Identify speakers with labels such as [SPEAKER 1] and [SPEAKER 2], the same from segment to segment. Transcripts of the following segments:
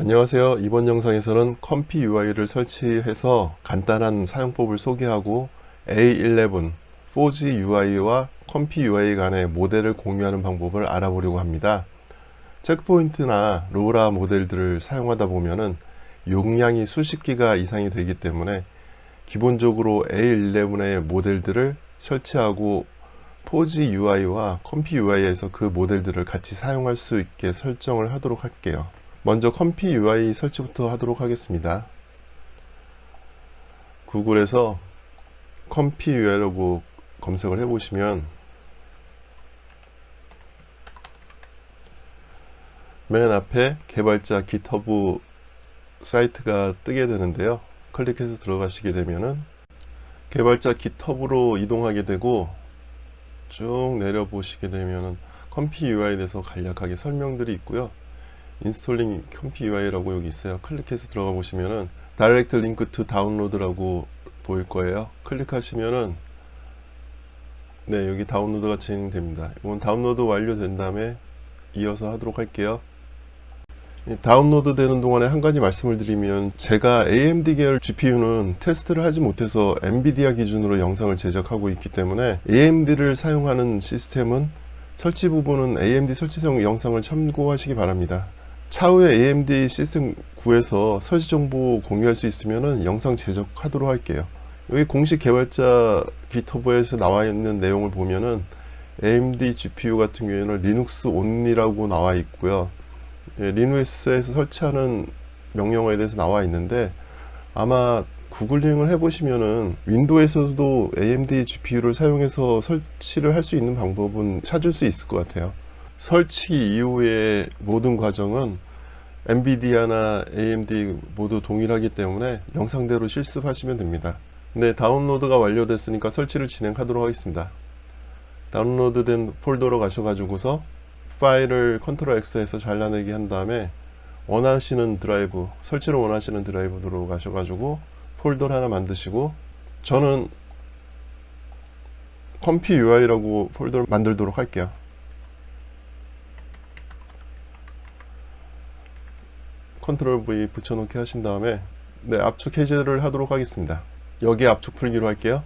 [SPEAKER 1] 안녕하세요. 이번 영상에서는 컴피 UI를 설치해서 간단한 사용법을 소개하고 A11 4G UI와 컴피 UI 간의 모델을 공유하는 방법을 알아보려고 합니다. 체크포인트나 로라 모델들을 사용하다 보면은 용량이 수십 기가 이상이 되기 때문에 기본적으로 A11의 모델들을 설치하고 4G UI와 컴피 UI에서 그 모델들을 같이 사용할 수 있게 설정을 하도록 할게요. 먼저 컴피 UI 설치부터 하도록 하겠습니다. 구글에서 컴피 UI라고 검색을 해보시면 맨 앞에 개발자 GitHub 사이트가 뜨게 되는데요. 클릭해서 들어가시게 되면은 개발자 GitHub로 이동하게 되고 쭉 내려보시게 되면은 컴피 UI에 대해서 간략하게 설명들이 있고요. 인스톨링 컴피 UI라고 여기 있어요. 클릭해서 들어가 보시면은 다이렉트 링크 투 다운로드라고 보일 거예요. 클릭하시면은 네, 여기 다운로드가 진행됩니다. 이건 다운로드 완료된 다음에 이어서 하도록 할게요. 다운로드 되는 동안에 한 가지 말씀을 드리면, 제가 AMD 계열 GPU는 테스트를 하지 못해서 엔비디아 기준으로 영상을 제작하고 있기 때문에 AMD를 사용하는 시스템은 설치 부분은 AMD 설치성 영상을 참고하시기 바랍니다. 차후에 AMD 시스템 구해서 설치 정보 공유할 수 있으면 영상 제작하도록 할게요. 여기 공식 개발자 GitHub에서 나와 있는 내용을 보면은 AMD GPU 같은 경우에는 리눅스 온리라고 나와 있고요. 리눅스에서 설치하는 명령어에 대해서 나와 있는데, 아마 구글링을 해보시면은 윈도우에서도 AMD GPU를 사용해서 설치를 할 수 있는 방법은 찾을 수 있을 것 같아요. 설치 이후의 모든 과정은 엔비디아나 AMD 모두 동일하기 때문에 영상대로 실습하시면 됩니다. 네, 다운로드가 완료됐으니까 설치를 진행하도록 하겠습니다. 다운로드된 폴더로 가셔가지고서 파일을 컨트롤 X에서 잘라내기 한 다음에 원하시는 드라이브, 설치를 원하시는 드라이브로 가셔가지고 폴더를 하나 만드시고, 저는 컴피 UI라고 폴더를 만들도록 할게요. 컨트롤 V 붙여놓기 하신 다음에 네, 압축 해제를 하도록 하겠습니다. 여기에 압축 풀기로 할게요.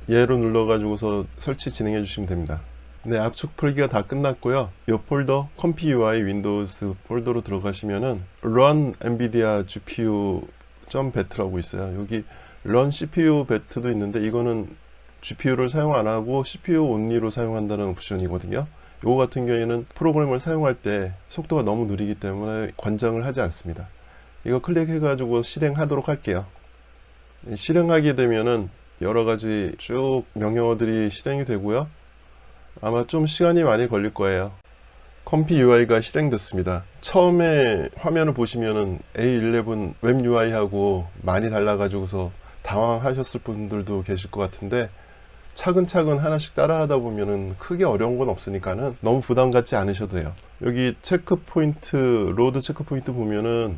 [SPEAKER 1] 얘로 눌러가지고서 설치 진행해 주시면 됩니다. 네, 압축 풀기가 다 끝났고요. 이 폴더 컴피 UI 윈도우스 폴더로 들어가시면은 run nvidia gpu.bat라고 있어요. 여기 run cpu bat도 있는데, 이거는 GPU를 사용 안 하고 CPU only로 사용한다는 옵션이거든요. 요거 같은 경우에는 프로그램을 사용할 때 속도가 너무 느리기 때문에 권장을 하지 않습니다. 이거 클릭해 가지고 실행하도록 할게요. 실행하게 되면은 여러가지 쭉 명령어들이 실행이 되고요. 아마 좀 시간이 많이 걸릴 거예요. 컴피 UI가 실행됐습니다. 처음에 화면을 보시면은 A11 웹 UI하고 많이 달라가지고서 당황하셨을 분들도 계실 것 같은데, 차근차근 하나씩 따라하다 보면은 크게 어려운 건 없으니까는 너무 부담 갖지 않으셔도 돼요. 여기 체크 포인트, 로드 체크 포인트 보면은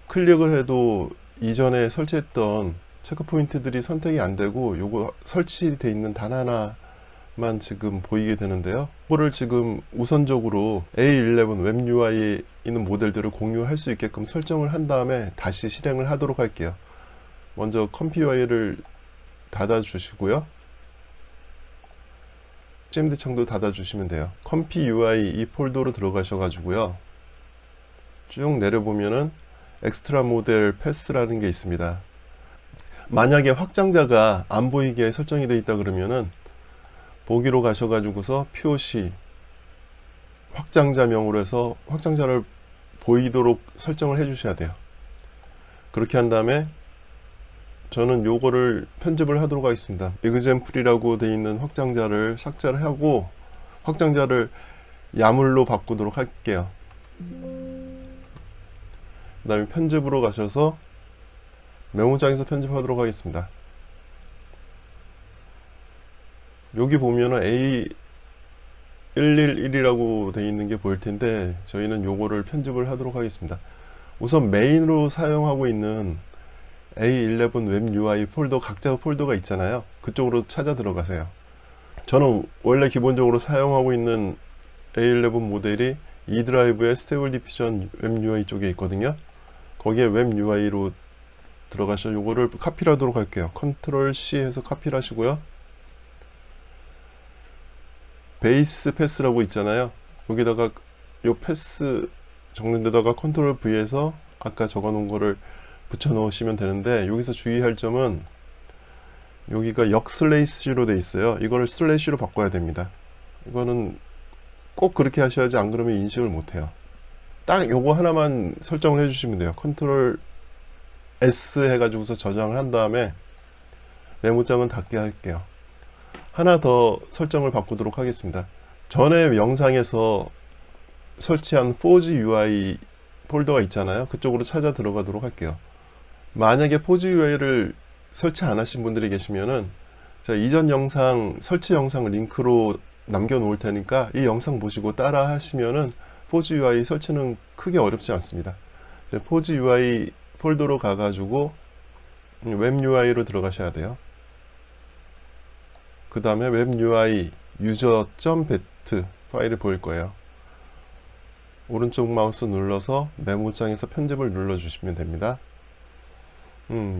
[SPEAKER 1] 클릭을 해도 이전에 설치했던 체크 포인트들이 선택이 안 되고, 요거 설치되어 있는 단 하나만 지금 보이게 되는데요. 이거를 지금 우선적으로 A11 웹 UI에 있는 모델들을 공유할 수 있게끔 설정을 한 다음에 다시 실행을 하도록 할게요. 먼저 컴피 UI를 닫아 주시고요. CMD 창도 닫아 주시면 돼요. 컴피 UI 이 폴더로 들어가셔 가지고요. 쭉 내려보면은 엑스트라 모델 패스라는 게 있습니다. 만약에 확장자가 안 보이게 설정이 되어 있다 그러면은 보기로 가셔 가지고서 표시 확장자명으로 해서 확장자를 보이도록 설정을 해 주셔야 돼요. 그렇게 한 다음에 저는 요거를 편집을 하도록 하겠습니다. example이라고 되어 있는 확장자를 삭제를 하고 확장자를 야물로 바꾸도록 할게요. 그 다음에 편집으로 가셔서 메모장에서 편집하도록 하겠습니다. 여기 보면은 A111이라고 되어 있는 게 보일 텐데, 저희는 요거를 편집을 하도록 하겠습니다. 우선 메인으로 사용하고 있는 A11 웹 UI 폴더, 각자 폴더가 있잖아요. 그쪽으로 찾아 들어가세요. 저는 원래 기본적으로 사용하고 있는 A11 모델이 이 드라이브에 스테이블 디퓨전 웹 UI 쪽에 있거든요. 거기에 웹 UI로 들어가셔. 요거를 카피를 하도록 할게요. 컨트롤 C 해서 카피를 하시고요. 베이스 패스라고 있잖아요. 여기다가 요 패스 적는 데다가 컨트롤 V에서 아까 적어 놓은 거를 붙여 넣으시면 되는데, 여기서 주의할 점은 여기가 역슬래시로 돼 있어요. 이거를 슬래시로 바꿔야 됩니다. 이거는 꼭 그렇게 하셔야지, 안 그러면 인식을 못 해요. 딱 요거 하나만 설정을 해 주시면 돼요. 컨트롤 S 해가지고서 저장을 한 다음에 메모장은 닫게 할게요. 하나 더 설정을 바꾸도록 하겠습니다. 전에 영상에서 설치한 4G UI 폴더가 있잖아요. 그쪽으로 찾아 들어가도록 할게요. 만약에 4G UI를 설치 안 하신 분들이 계시면은 제가 이전 영상 설치 영상 링크로 남겨 놓을 테니까 이 영상 보시고 따라 하시면은 4G UI 설치는 크게 어렵지 않습니다. 4G UI 폴더로 가가지고 웹 UI로 들어가셔야 돼요. 그 다음에 웹 UI user.bat 파일이 보일 거예요. 오른쪽 마우스 눌러서 메모장에서 편집을 눌러 주시면 됩니다.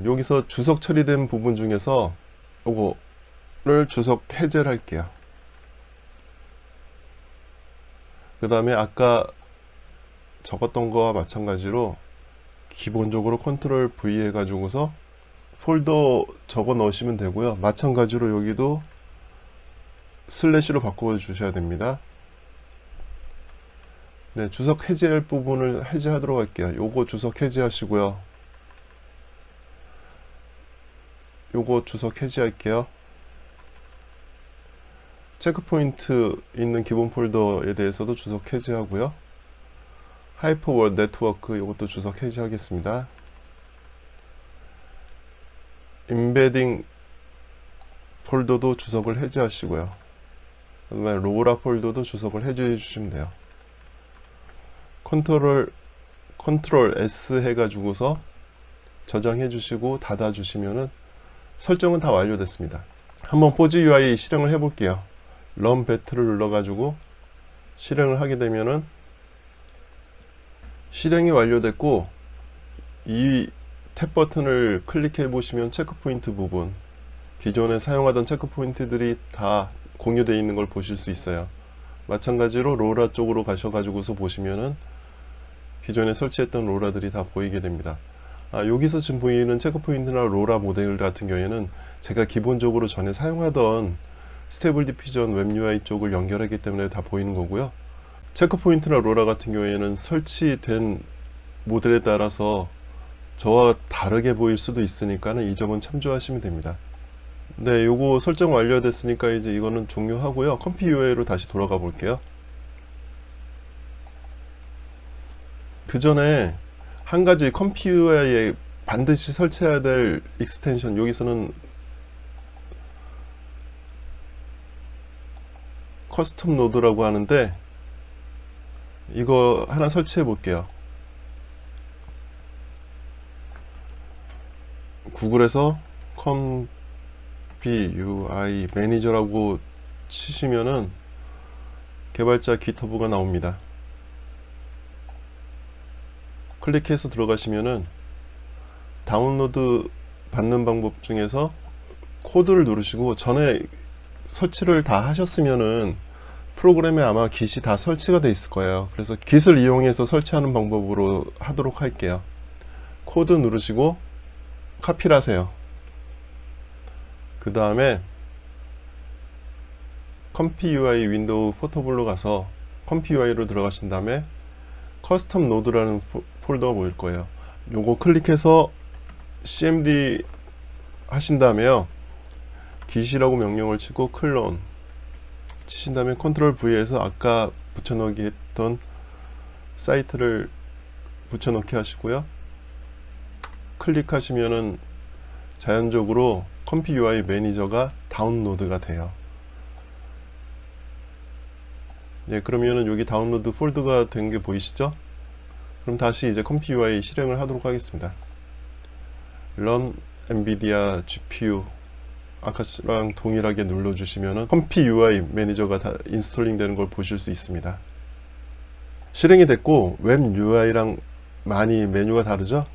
[SPEAKER 1] 여기서 주석 처리된 부분 중에서 요거를 주석 해제를 할게요. 그 다음에 아까 적었던 거와 마찬가지로 기본적으로 컨트롤 V 해가지고서 폴더 적어 넣으시면 되고요. 마찬가지로 여기도 슬래시로 바꿔 주셔야 됩니다. 네, 주석 해제할 부분을 해제하도록 할게요. 요거 주석 해제하시고요. 요거 주석 해제할게요. 체크포인트 있는 기본 폴더에 대해서도 주석 해제하고요. 하이퍼워드 네트워크 요것도 주석 해제하겠습니다. 임베딩 폴더도 주석을 해제하시고요. 그 다음에 로라 폴더도 주석을 해제해 주시면 돼요. 컨트롤 S 해가지고서 저장해 주시고 닫아 주시면은 설정은 다 완료됐습니다. 한번 4G UI 실행을 해 볼게요. 런 배트를 눌러 가지고 실행을 하게 되면은 실행이 완료됐고, 이 탭 버튼을 클릭해 보시면 체크포인트 부분, 기존에 사용하던 체크포인트들이 다 공유되어 있는 걸 보실 수 있어요. 마찬가지로 로라 쪽으로 가셔가지고서 보시면은 기존에 설치했던 로라들이 다 보이게 됩니다. 여기서 지금 보이는 체크포인트나 로라 모델 같은 경우에는 제가 기본적으로 전에 사용하던 스테이블 디퓨전 웹 UI 쪽을 연결하기 때문에 다 보이는 거고요. 체크포인트나 로라 같은 경우에는 설치된 모델에 따라서 저와 다르게 보일 수도 있으니까 이 점은 참조하시면 됩니다. 네, 요거 설정 완료됐으니까 이제 이거는 종료하고요. 컴피 UI로 다시 돌아가 볼게요. 그 전에 한 가지 컴피 UI에 반드시 설치해야 될 익스텐션, 여기서는 커스텀 노드라고 하는데 이거 하나 설치해 볼게요. 구글에서 컴피 UI 매니저라고 치시면은 개발자 기터브가 나옵니다. 클릭해서 들어가시면은 다운로드 받는 방법 중에서 코드를 누르시고, 전에 설치를 다 하셨으면은 프로그램에 아마 깃이 다 설치가 돼 있을 거예요. 그래서 깃을 이용해서 설치하는 방법으로 하도록 할게요. 코드 누르시고 카피를 하세요. 그 다음에 컴피 UI 윈도우 포터블로 가서 컴피 UI로 들어가신 다음에 커스텀 노드라는 폴더가 보일 거예요. 요거 클릭해서 cmd 하신 다음에요, 깃이라고 명령을 치고 클론 치신 다음에 컨트롤 V에서 아까 붙여넣기 했던 사이트를 붙여넣기 하시고요. 클릭하시면은 자연적으로 컴피 UI 매니저가 다운로드가 돼요. 예, 그러면은 여기 다운로드 폴더가 된 게 보이시죠? 그럼 다시 이제 컴피 UI 실행을 하도록 하겠습니다. Run NVIDIA GPU 아까랑 동일하게 눌러주시면은 컴피 UI 매니저가 다 인스톨링 되는 걸 보실 수 있습니다. 실행이 됐고 웹 UI랑 많이 메뉴가 다르죠.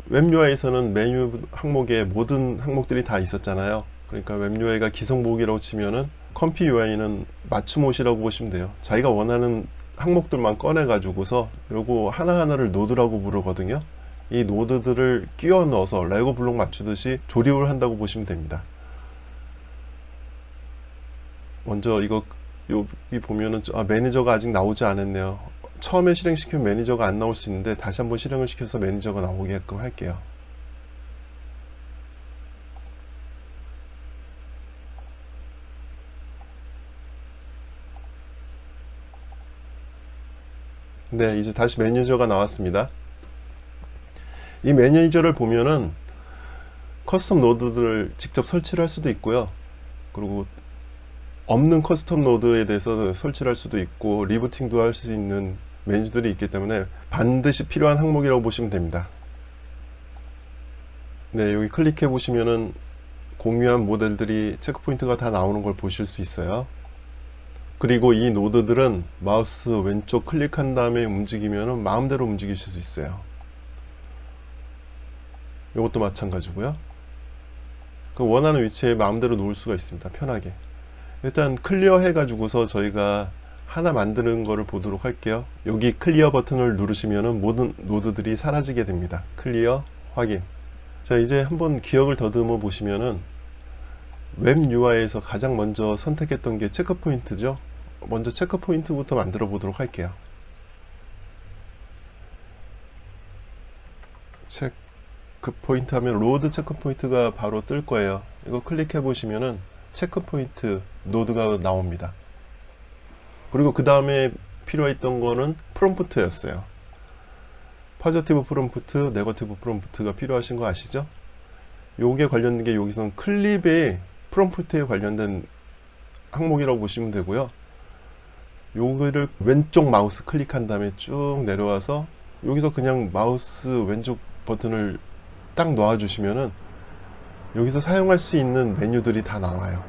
[SPEAKER 1] 웹 UI에서는 메뉴 항목에 모든 항목들이 다 있었잖아요. 그러니까 웹 UI가 기성복이라고 치면은 컴피 UI는 맞춤 옷이라고 보시면 돼요. 자기가 원하는 항목들만 꺼내 가지고서 요거 하나하나를 노드라고 부르거든요. 이 노드들을 끼워 넣어서 레고 블록 맞추듯이 조립을 한다고 보시면 됩니다. 먼저 이거 여기 보면은 매니저가 아직 나오지 않았네요. 처음에 실행시키면 매니저가 안 나올 수 있는데 다시 한번 실행을 시켜서 매니저가 나오게끔 할게요. 네, 이제 다시 매니저가 나왔습니다. 이 매니저를 보면은 커스텀 노드들을 직접 설치를 할 수도 있고요. 그리고 없는 커스텀 노드에 대해서 설치를 할 수도 있고 리부팅도 할 수 있는 메뉴들이 있기 때문에 반드시 필요한 항목이라고 보시면 됩니다. 네, 여기 클릭해 보시면은 공유한 모델들이 체크포인트가 다 나오는 걸 보실 수 있어요. 그리고 이 노드들은 마우스 왼쪽 클릭한 다음에 움직이면은 마음대로 움직이실 수 있어요. 이것도 마찬가지고요. 그 원하는 위치에 마음대로 놓을 수가 있습니다. 편하게. 일단 클리어 해 가지고서 저희가 하나 만드는 거를 보도록 할게요. 여기 클리어 버튼을 누르시면은 모든 노드들이 사라지게 됩니다. 클리어, 확인. 자, 이제 한번 기억을 더듬어 보시면은 웹 UI에서 가장 먼저 선택했던 게 체크 포인트죠. 먼저 체크 포인트부터 만들어 보도록 할게요. 체크 포인트 하면 로드 체크 포인트가 바로 뜰 거예요. 이거 클릭해 보시면은 체크 포인트 노드가 나옵니다. 그리고 그 다음에 필요했던 거는 프롬프트였어요. 포지티브 프롬프트, 네거티브 프롬프트가 필요하신 거 아시죠? 요게 관련된 게 여기서는 클립의 프롬프트에 관련된 항목이라고 보시면 되고요. 요거를 왼쪽 마우스 클릭한 다음에 쭉 내려와서 여기서 그냥 마우스 왼쪽 버튼을 딱 놓아 주시면은 여기서 사용할 수 있는 메뉴들이 다 나와요.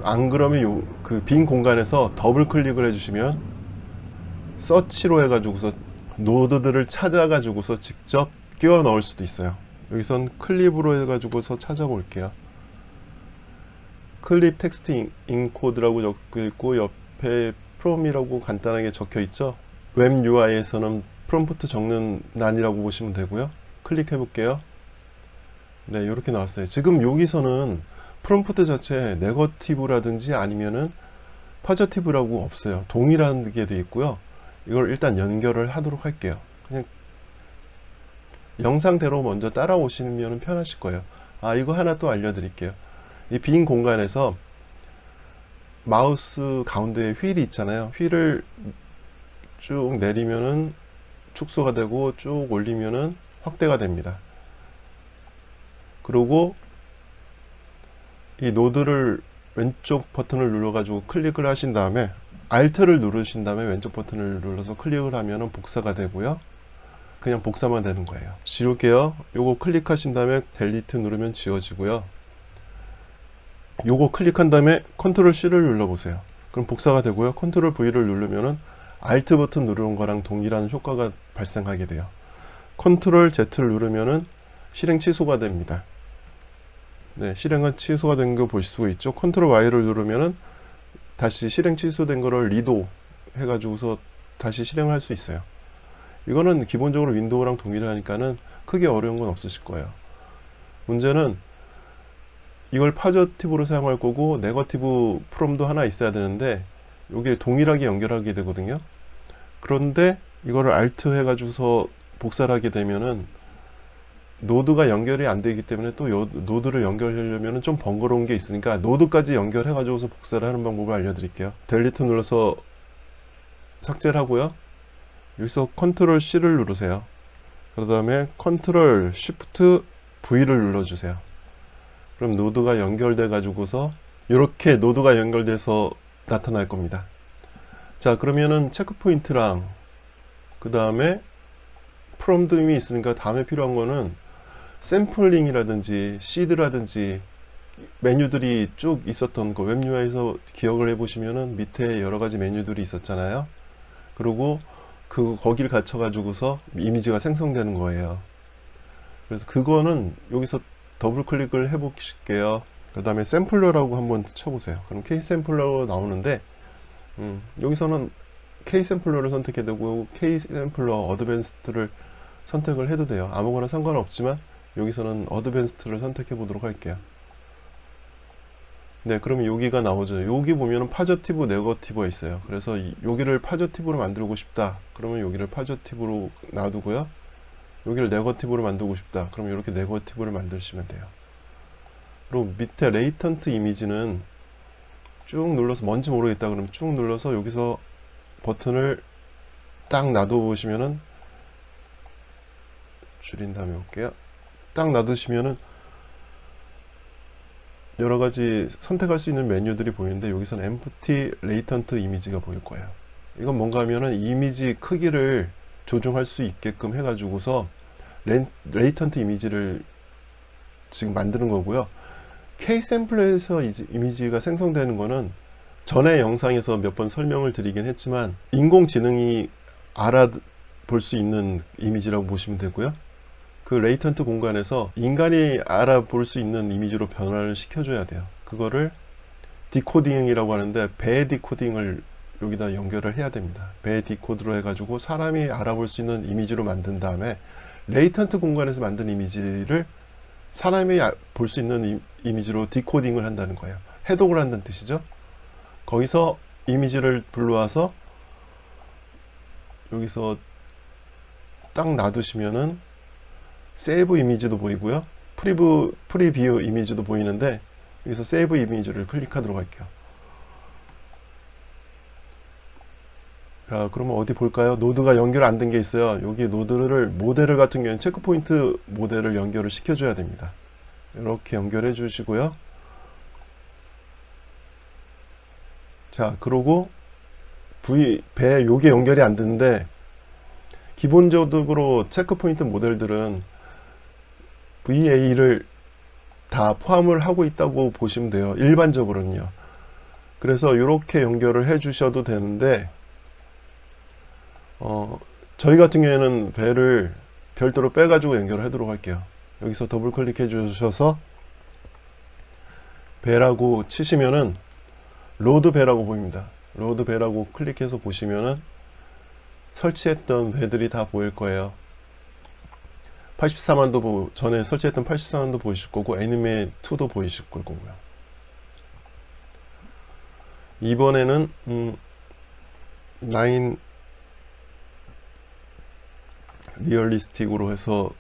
[SPEAKER 1] 안 그러면 그 빈 공간에서 더블 클릭을 해주시면 서치로 해가지고서 노드들을 찾아가지고서 직접 끼워 넣을 수도 있어요. 여기선 클립으로 해가지고서 찾아볼게요. 클립 텍스트 인코드라고 적혀 있고 옆에 프롬이라고 간단하게 적혀 있죠. 웹 UI에서는 프롬프트 적는 난이라고 보시면 되고요. 클릭해 볼게요. 네, 이렇게 나왔어요. 지금 여기서는 프롬프트 자체에 네거티브라든지 아니면은 포지티브라고 없어요. 동일한 게 되어 있고요. 이걸 일단 연결을 하도록 할게요. 그냥 영상대로 먼저 따라오시면 편하실 거예요. 이거 하나 또 알려드릴게요. 이 빈 공간에서 마우스 가운데에 휠이 있잖아요. 휠을 쭉 내리면은 축소가 되고 쭉 올리면은 확대가 됩니다. 그리고 이 노드를 왼쪽 버튼을 눌러가지고 클릭을 하신 다음에 Alt를 누르신 다음에 왼쪽 버튼을 눌러서 클릭을 하면은 복사가 되고요. 그냥 복사만 되는 거예요. 지울게요. 요거 클릭하신 다음에 델리트 누르면 지워지고요. 요거 클릭한 다음에 컨트롤 C를 눌러보세요. 그럼 복사가 되고요. 컨트롤 V를 누르면은 Alt 버튼 누르는 거랑 동일한 효과가 발생하게 돼요. 컨트롤 Z를 누르면은 실행 취소가 됩니다. 네, 실행은 취소가 된 거 보실 수가 있죠. 컨트롤 Y를 누르면은 다시 실행 취소된 거를 리도 해가지고서 다시 실행할 수 있어요. 이거는 기본적으로 윈도우랑 동일하니까는 크게 어려운 건 없으실 거예요. 문제는 이걸 포지티브로 사용할 거고 네거티브 프롬도 하나 있어야 되는데 여기에 동일하게 연결하게 되거든요. 그런데 이거를 Alt 해가지고서 복사를 하게 되면은 노드가 연결이 안 되기 때문에 또 노드를 연결하려면 좀 번거로운 게 있으니까 노드까지 연결해 가지고서 복사를 하는 방법을 알려드릴게요. 델리트 눌러서 삭제를 하고요. 여기서 컨트롤 C를 누르세요. 그 다음에 컨트롤 쉬프트 V를 눌러주세요. 그럼 노드가 연결돼 가지고서 이렇게 노드가 연결돼서 나타날 겁니다. 자, 그러면은 체크포인트랑 그 다음에 프롬드임이 있으니까 다음에 필요한 거는 샘플링이라든지 시드라든지 메뉴들이 쭉 있었던 거 웹 UI에서 기억을 해보시면은 밑에 여러 가지 메뉴들이 있었잖아요. 그리고 거기를 갖춰 가지고서 이미지가 생성되는 거예요. 그래서 그거는 여기서 더블 클릭을 해 보실게요. 그 다음에 샘플러라고 한번 쳐보세요. 그럼 K 샘플러 나오는데 여기서는 K 샘플러를 선택해야 되고 K 샘플러 어드밴스드를 선택을 해도 돼요. 아무거나 상관없지만 여기서는 어드밴스드를 선택해 보도록 할게요. 네, 그러면 여기가 나오죠. 여기 보면은 파저티브, 네거티브가 있어요. 그래서 여기를 파저티브로 만들고 싶다. 그러면 여기를 파저티브로 놔두고요. 여기를 네거티브로 만들고 싶다. 그럼 이렇게 네거티브를 만드시면 돼요. 그리고 밑에 레이턴트 이미지는 쭉 눌러서 뭔지 모르겠다. 그러면 쭉 눌러서 여기서 버튼을 딱 놔두시면은 줄인 다음에 볼게요. 딱 놔두시면은 여러 가지 선택할 수 있는 메뉴들이 보이는데 여기서는 empty latent 이미지가 보일 거예요. 이건 뭔가 하면은 이미지 크기를 조정할 수 있게끔 해가지고서 latent 이미지를 지금 만드는 거고요. K-샘플에서 이미지가 생성되는 거는 전에 영상에서 몇 번 설명을 드리긴 했지만 인공지능이 알아볼 수 있는 이미지라고 보시면 되고요. 그 레이턴트 공간에서 인간이 알아볼 수 있는 이미지로 변화를 시켜줘야 돼요. 그거를 디코딩이라고 하는데 배 디코딩을 여기다 연결을 해야 됩니다. 배 디코드로 해가지고 사람이 알아볼 수 있는 이미지로 만든 다음에 레이턴트 공간에서 만든 이미지를 사람이 볼 수 있는 이미지로 디코딩을 한다는 거예요. 해독을 한다는 뜻이죠. 거기서 이미지를 불러와서 여기서 딱 놔두시면은 세이브 이미지도 보이고요. 프리뷰 이미지도 보이는데 여기서 세이브 이미지를 클릭하도록 할게요. 자, 그러면 어디 볼까요? 노드가 연결 안 된 게 있어요. 여기 노드를 모델을 같은 경우는 체크포인트 모델을 연결을 시켜줘야 됩니다. 이렇게 연결해 주시고요. 자, 그리고 배 요게 연결이 안 되는데 기본적으로 체크포인트 모델들은 VA를 다 포함을 하고 있다고 보시면 돼요. 일반적으로는요. 그래서 이렇게 연결을 해 주셔도 되는데 저희 같은 경우에는 배를 별도로 빼 가지고 연결을 하도록 할게요. 여기서 더블 클릭해 주셔서 배라고 치시면은 로드 배라고 보입니다. 로드 배라고 클릭해서 보시면은 설치했던 배들이 다 보일 거예요. 84만도 전에 설치했던 84만도 보이실 거고 애니메 2도 보이실 거고요. 이번에는 9 리얼리스틱으로 해서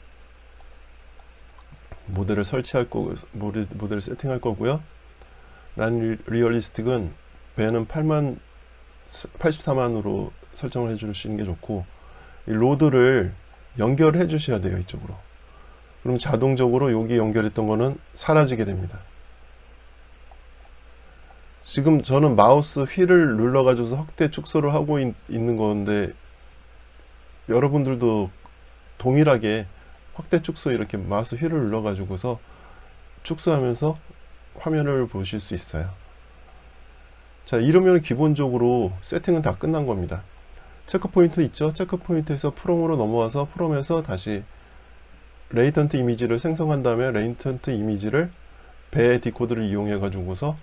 [SPEAKER 1] 모델을 설치할 거고 모델을 세팅할 거고요. 9 리얼리스틱은 배는 84만으로 설정을 해 주시는 게 좋고 이 로드를 연결해 주셔야 돼요. 이쪽으로. 그럼 자동적으로 여기 연결했던 거는 사라지게 됩니다. 지금 저는 마우스 휠을 눌러 가지고서 확대 축소를 하고 있는 건데 여러분들도 동일하게 확대 축소 이렇게 마우스 휠을 눌러 가지고서 축소하면서 화면을 보실 수 있어요. 자, 이러면 기본적으로 세팅은 다 끝난 겁니다. 체크포인트 있죠? 체크포인트에서 프롬으로 넘어와서 프롬에서 다시 레이턴트 이미지를 생성한 다음에 레이턴트 이미지를 배 디코드를 이용해 가지고서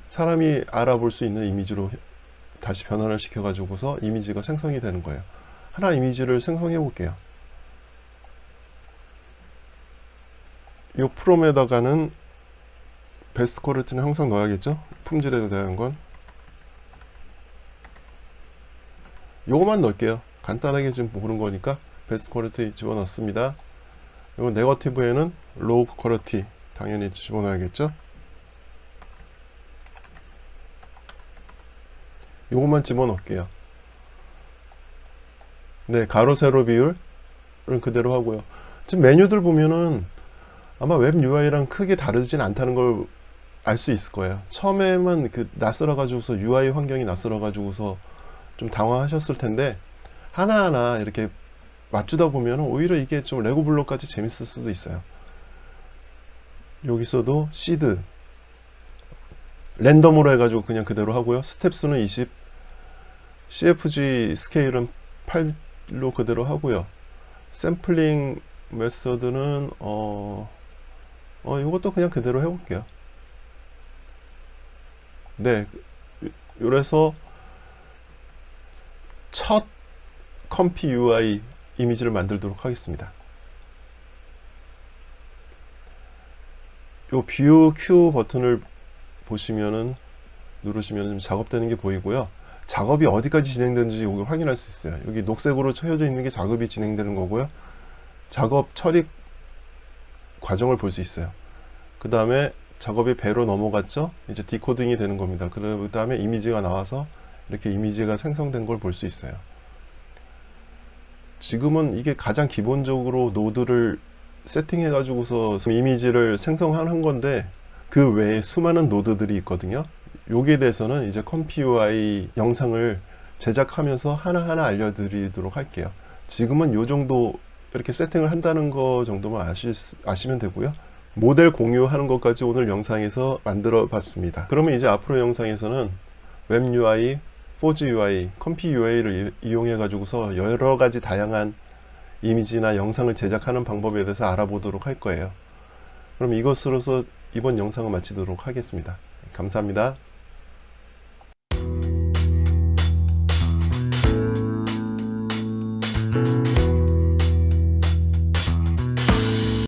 [SPEAKER 1] 사람이 알아볼 수 있는 이미지로 다시 변환을 시켜 가지고서 이미지가 생성이 되는 거예요. 하나 이미지를 생성해 볼게요. 이 프롬에다가는 베스트 퀄리티는 항상 넣어야겠죠? 품질에 대한 건 요거만 넣을게요. 간단하게 지금 보는 거니까 베스트 퀄리티 집어넣습니다. 이거 네거티브에는 로우 퀄리티 당연히 집어넣어야겠죠. 요것만 집어넣을게요. 네, 가로 세로 비율은 그대로 하고요. 지금 메뉴들 보면은 아마 웹 UI랑 크게 다르진 않다는 걸 알 수 있을 거예요. 처음에만 낯설어 가지고서 UI 환경이 낯설어 가지고서 좀 당황하셨을 텐데 하나하나 이렇게 맞추다 보면 오히려 이게 좀 레고 블록까지 재밌을 수도 있어요. 여기서도 시드 랜덤으로 해가지고 그냥 그대로 하고요. 스텝 수는 20, CFG 스케일은 8로 그대로 하고요. 샘플링 메서드는 이것도 그냥 그대로 해볼게요. 네, 이래서 첫 컴피 UI 이미지를 만들도록 하겠습니다. 요 뷰 Q 버튼을 보시면은 누르시면 작업되는 게 보이고요. 작업이 어디까지 진행되는지 여기 확인할 수 있어요. 여기 녹색으로 쳐져 있는 게 작업이 진행되는 거고요. 작업 처리 과정을 볼 수 있어요. 그 다음에 작업이 배로 넘어갔죠. 이제 디코딩이 되는 겁니다. 그 다음에 이미지가 나와서 이렇게 이미지가 생성된 걸 볼 수 있어요. 지금은 이게 가장 기본적으로 노드를 세팅해 가지고서 이미지를 생성하는 건데, 그 외에 수많은 노드들이 있거든요. 여기에 대해서는 이제 컴피UI 영상을 제작하면서 하나하나 알려드리도록 할게요. 지금은 요 정도 이렇게 세팅을 한다는 거 정도만 아시면 되고요. 모델 공유하는 것까지 오늘 영상에서 만들어 봤습니다. 그러면 이제 앞으로 영상에서는 웹UI, 4GUI, 컴피UI를 이용해 가지고서 여러 가지 다양한 이미지나 영상을 제작하는 방법에 대해서 알아보도록 할 거예요. 그럼 이것으로서 이번 영상을 마치도록 하겠습니다. 감사합니다.